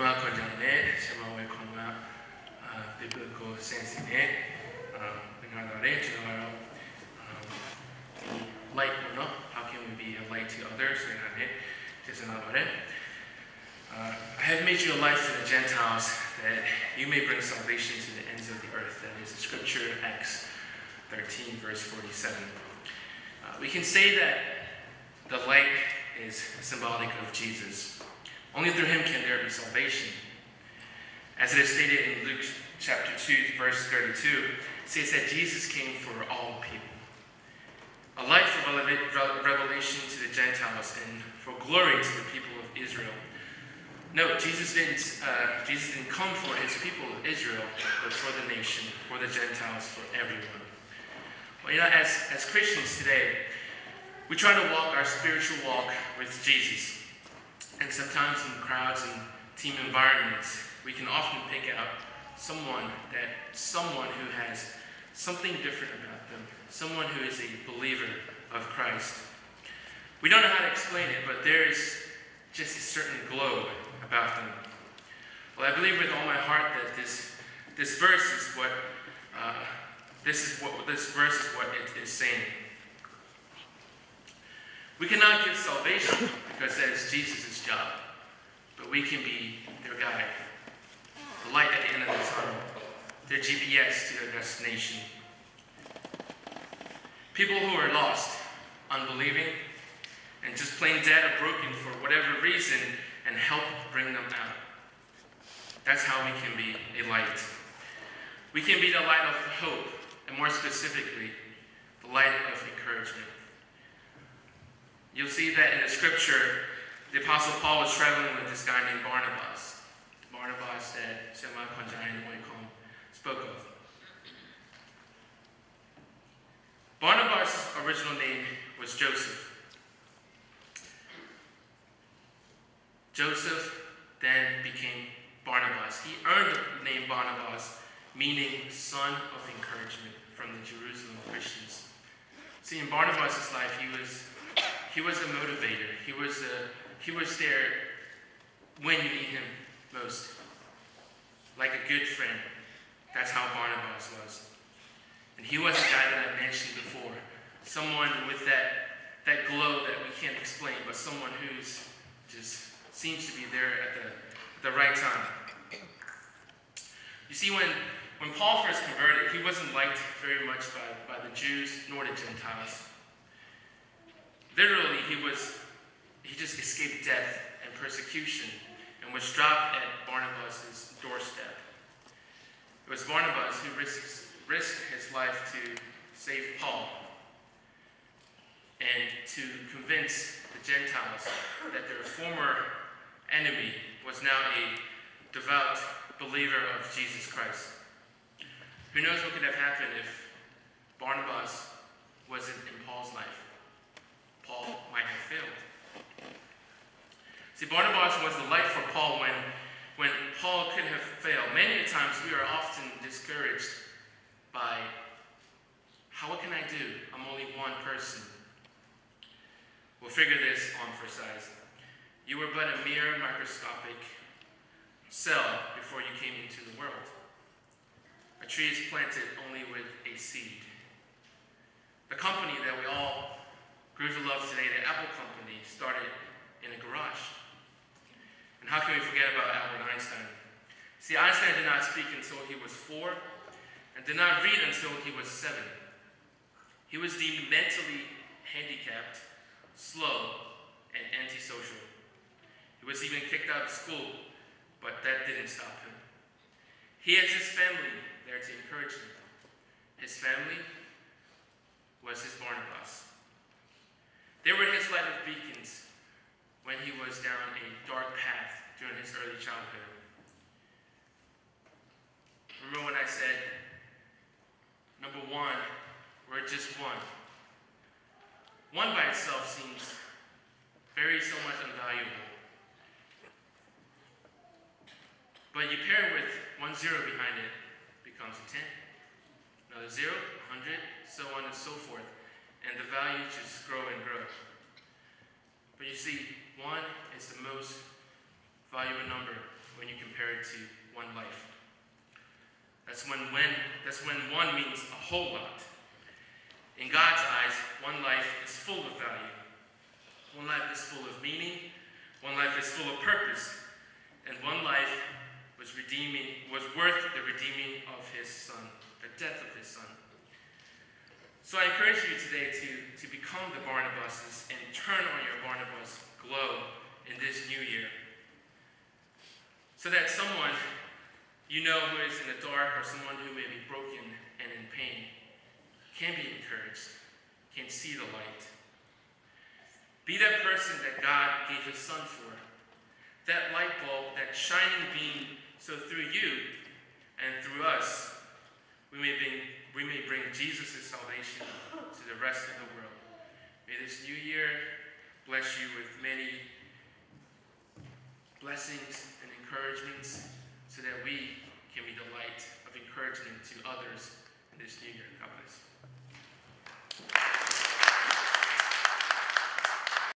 건전에 제마의 건강 biblical sense에 나라에 주나요 light or not? How can we be a light to others? I have made you a light to the Gentiles that you may bring salvation to the ends of the earth. That is the scripture, Acts 13, verse 47. We can say that the light is symbolic of Jesus. Only through him can there be salvation. As it is stated in Luke chapter 2, verse 32, it says that Jesus came for all people. A light for revelation to the Gentiles and for glory to the people of Israel. No, Jesus didn't come for his people of Israel, but for the nation, for the Gentiles, for everyone. Well, as Christians today, we try to walk our spiritual walk with Jesus. And sometimes in crowds and team environments, we can often pick out someone who has something different about them, someone who is a believer of Christ. We don't know how to explain it, but there is just a certain glow about them. Well, I believe with all my heart that this verse is what it is saying. We cannot give salvation because that is Jesus' job, but we can be their guide, the light at the end of the tunnel, their GPS to their destination. People who are lost, unbelieving, and just plain dead or broken for whatever reason, and help bring them out. That's how we can be a light. We can be the light of hope, and more specifically, the light of encouragement. You'll see that in the scripture, the Apostle Paul was traveling with this guy named Barnabas. Barnabas that Shema Konjayan spoke of. Barnabas' original name was Joseph. Joseph then became Barnabas. He earned the name Barnabas, meaning son of encouragement from the Jerusalem Christians. See, in Barnabas' life, he was a motivator. He was there when you need him most. Like a good friend. That's how Barnabas was. And he was the guy that I mentioned before. Someone with that glow that we can't explain, but someone who's just seems to be there at the right time. You see, when Paul first converted, he wasn't liked very much by the Jews nor the Gentiles. Literally, he just escaped death and persecution and was dropped at Barnabas' doorstep. It was Barnabas who risked his life to save Paul and to convince the Gentiles that their former enemy was now a devout believer of Jesus Christ. Who knows what could have happened if Barnabas wasn't in Paul's life? Paul might have failed. See, Barnabas was the light for Paul when Paul could have failed. Many times we are often discouraged by, what can I do? I'm only one person. We'll figure this on for size. You were but a mere microscopic cell before you came into the world. A tree is planted only with a seed. The company that we all grew to love today, the Apple company, started in a garage. And how can we forget about Albert Einstein? See, Einstein did not speak until he was 4 and did not read until he was 7. He was deemed mentally handicapped, slow, and antisocial. He was even kicked out of school, but that didn't stop him. He has his family there to encourage him. His family was his Barnabas. They were his light of beacons when he was down a dark path during his early childhood. Remember when I said, number one, we're just one. One by itself seems so much invaluable. But you pair it with 1 0 behind it, becomes a 10. Another 0, 100, so on and so forth. And the value just grow and grow. But you see, 1 is the most valuable number when you compare it to one life. That's when one means a whole lot. In God's eyes, one life is full of value. One life is full of meaning. One life is full of purpose. And one life was worth the redeeming of his son, the death of his son. So I encourage you today to become the Barnabases and turn on your Barnabas glow in this new year. So that someone you know who is in the dark or someone who may be broken and in pain can be encouraged, can see the light. Be that person that God gave his son for. That light bulb, that shining beam, so through you and through us, we may bring Jesus' salvation to the rest of the world. May this new year bless you with many blessings and encouragements so that we can be the light of encouragement to others in this new year.